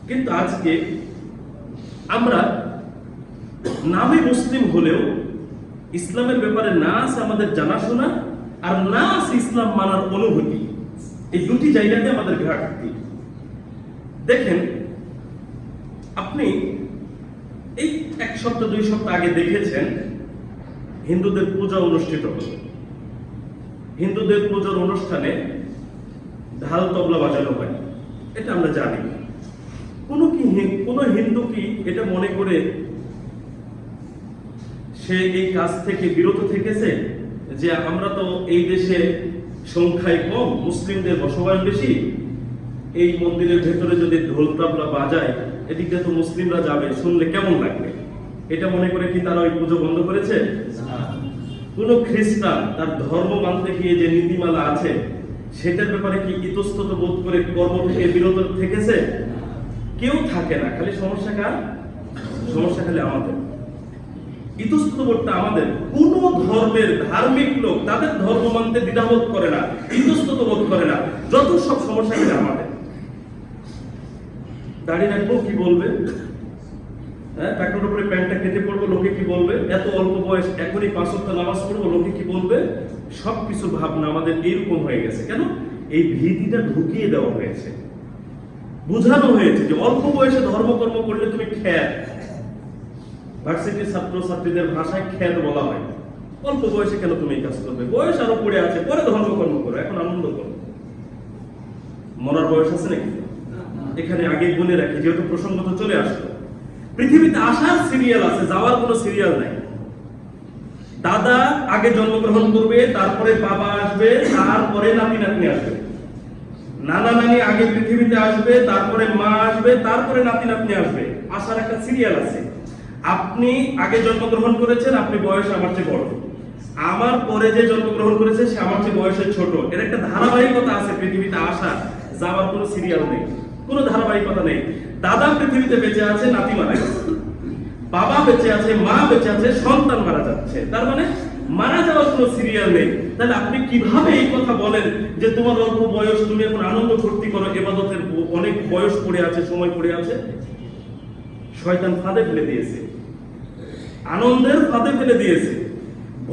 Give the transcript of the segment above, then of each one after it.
কিন্তু আজকে আমরা নামে মুসলিম হলেও ইসলামের ব্যাপারে না আছে আমাদের জানাশোনা, আর না আছে ইসলাম মানার অনুভূতি। এই দুটি জায়গাতে আমাদের ঘাটতি। দেখেন, আপনি এই 1 সপ্তাহ 2 সপ্তাহ আগে দেখেছেন হিন্দুদের পূজা অনুষ্ঠিত হল। হিন্দুদের পূজার অনুষ্ঠানে ঢাল তবলা বাজানো হয়, এটা আমরা জানি। কোন হিন্দু কি এটা মনে করে সে এই কাজ থেকে বিরত থেকেছে যে আমরা তো এই দেশে সংখ্যায় কম, মুসলিমদের বসবাস বেশি, এই মন্দিরের ভেতরে যদি ঢোল তবলা বাজায় এদিকে তো মুসলিমরা যাবে, শুনলে কেমন লাগবে, এটা মনে করে কি তারা ওই পুজো বন্ধ করেছে? কোন খ্রিস্টান তার ধর্ম মানতে গিয়ে যে নীতিমালা আছে সেটার ব্যাপারে কি ইতস্তত বোধ করে কর্ম থেকে বিরত থেকেছে? কেউ থাকে না। খালি সমস্যা কার? সমস্যা খালি আমাদের। ইতস্তত বোধটা আমাদের। কোন ধর্মের ধার্মিক লোক তাদের ধর্ম মানতে দ্বিধাবোধ করে না, ইতস্তত বোধ করে না। যত সব সমস্যা খালি আমাদের। দাড়ি রাখবো, কি বলবে? টাকার উপরে প্যান্টটা কেটে পড়বো, লোকে কি বলবে? এত অল্প বয়স, এখনই 5 ওয়াক্ত নামাজ পড়বো, লোকে কি বলবে? সবকিছু ভাবনা আমাদের এরকম হয়ে গেছে। কেন? এই ভীতিটা ঢুকিয়ে দেওয়া হয়েছে, বুঝানো হয়েছে যে অল্প বয়সে ধর্মকর্ম করলে তুমি খ্যাত। ভার্সিটির ছাত্র ছাত্রীদের ভাষায় খ্যাত বলা হয়। অল্প বয়সে কেন তুমি এই কাজ করবে? বয়স আরো পড়ে আছে, পরে ধর্মকর্ম করো, এখন আনন্দ করো। মরার বয়স আছে নাকি? এখানে আগে বলে রাখি, যেহেতু প্রসঙ্গ তো চলে আসলো। পৃথিবীতে আসার সিরিয়াল আছে, যাওয়ার কোনো সিরিয়াল নাই। দাদা আগে জন্মগ্রহণ করবে, তারপরে বাবা আসবে, তারপরে নাতি নাতনি আসবে। নানা নানি আগে পৃথিবীতে আসবে, তারপরে মা আসবে, তারপরে নাতি নাতনি আসবে। আসার একটা সিরিয়াল আছে। আপনি আগে জন্মগ্রহণ করেছেন, আপনি বয়সে আমার চেয়ে বড়। আমার পরে যে জন্মগ্রহণ করেছে সে আমার চেয়ে বয়সে ছোট। এর একটা ধারাবাহিকতা আছে পৃথিবীতে আসা যাওয়ার কোনো সিরিয়াল নেই, কোনো ধারাবাহিকতা নেই। দাদা পৃথিবীতে বেঁচে আছে, নাতি মারা গেছে। বাবা বেঁচে আছে, মা বেঁচে আছে, সন্তান মারা যাচ্ছে। তার মানে মারা যাওয়ার কোনো সিরিয়াল নেই। তাহলে আপনি কিভাবে এই কথা বলেন যে তোমার অল্প বয়স, তুমি এখন আনন্দ ফুর্তি করো, ইবাদতের অনেক বয়স পড়ে আছে, সময় পড়ে আছে? শয়তান ফাঁদে ফেলে দিয়েছে, আনন্দের ফাঁদে ফেলে দিয়েছে,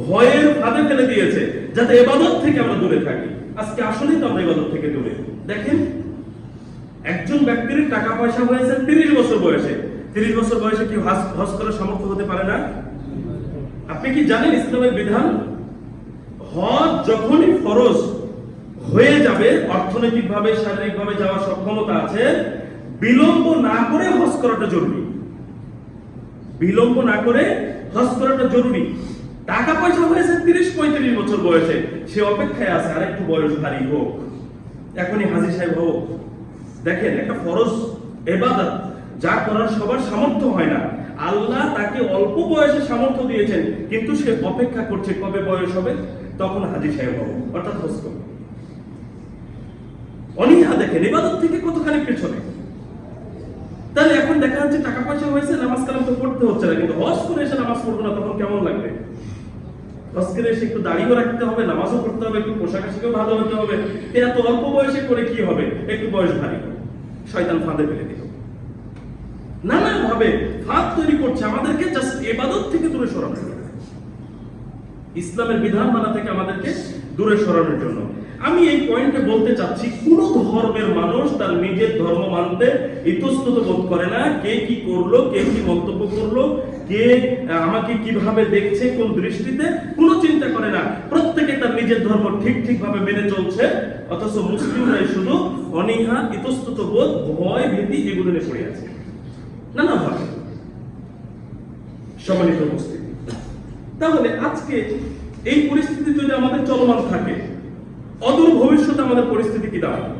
ভয়ের ফাঁদে ফেলে দিয়েছে, যাতে ইবাদত থেকে আমরা দূরে থাকি। আজকে আসলেই তো আমরা ইবাদত থেকে দূরে। দেখেন, একজন ব্যক্তির টাকা পয়সা হয়েছে 30 বছর বয়সে। 30 বছর বয়সে কি হজ করার সামর্থ্য হতে পারে না? আপনি কি জানেন ইসলামের বিধান? হজ যখনই ফরজ হয়ে যাবে, অর্থনৈতিক ভাবে শারীরিক ভাবে যাওয়ার সক্ষমতা আছে, বিলম্ব না করে হজ করাটা জরুরি। বিলম্ব না করে হজ করাটা জরুরি। টাকা পয়সা হয়েছে 30-35 বছর বয়সে, সে অপেক্ষায় আছে আর একটু বয়স ভারী হোক, এখনই হাজী সাহেব হোক। দেখেন, একটা ফরজ ইবাদত যা করার সবার সামর্থ্য হয় না। আল্লাহ তাকে অল্প বয়সে সামর্থ্য দিয়েছেন, কিন্তু সে অপেক্ষা করছে কবে বয়স হবে, তখন হাজী সাহেব হবে, অর্থাৎ হজ করবে। অনীহা দেখেন, ইবাদত থেকে কতখানি পেছনে। তাহলে এখন দেখা যাচ্ছে টাকা পয়সা হয়েছে, নামাজ কালাম তো পড়তে হচ্ছে না, কিন্তু হজ করে এসে নামাজ পড়বো না, তখন কেমন লাগবে? হজ করে এসে একটু দাড়িও রাখতে হবে, নামাজও পড়তে হবে, একটু পোশাক আশাকেও ভালো হতে হবে। এত অল্প বয়সে করে কি হবে? একটু বয়স ভারী, শয়তান ফাঁদে ফেলে দিল। নানা ভাবে ফাঁদ তৈরি করছে আমাদেরকে, জাস্ট ইবাদত থেকে দূরে সরানোর জন্য, ইসলামের বিধান মানা থেকে আমাদেরকে দূরে সরানোর জন্য। আমি এই পয়েন্টে বলতে চাচ্ছি, কোন ধর্মের মানুষ তার নিজের ধর্ম মানতে ইতস্তত বোধ করে না। কে কি করলো, কে কি মন্তব্য করলো, কে আমাকে কিভাবে দেখছে, কোন দৃষ্টিতে, কোনো চিন্তা করে না। প্রত্যেকে তার নিজের ধর্ম ঠিক ভাবে মেনে চলছে। অথচ মুসলিমরাই শুধু অনীহা, ইতস্তত বোধ, ভয়, ভীতি এগুলো নিয়ে পড়ে আছে নানা ভাবে। সম্মানিত উপস্থিতি, তাহলে আজকে এই পরিস্থিতি যদি আমাদের চলমান থাকে, অদূর ভবিষ্যতে আমাদের পরিস্থিতি কি দাঁড়াবে?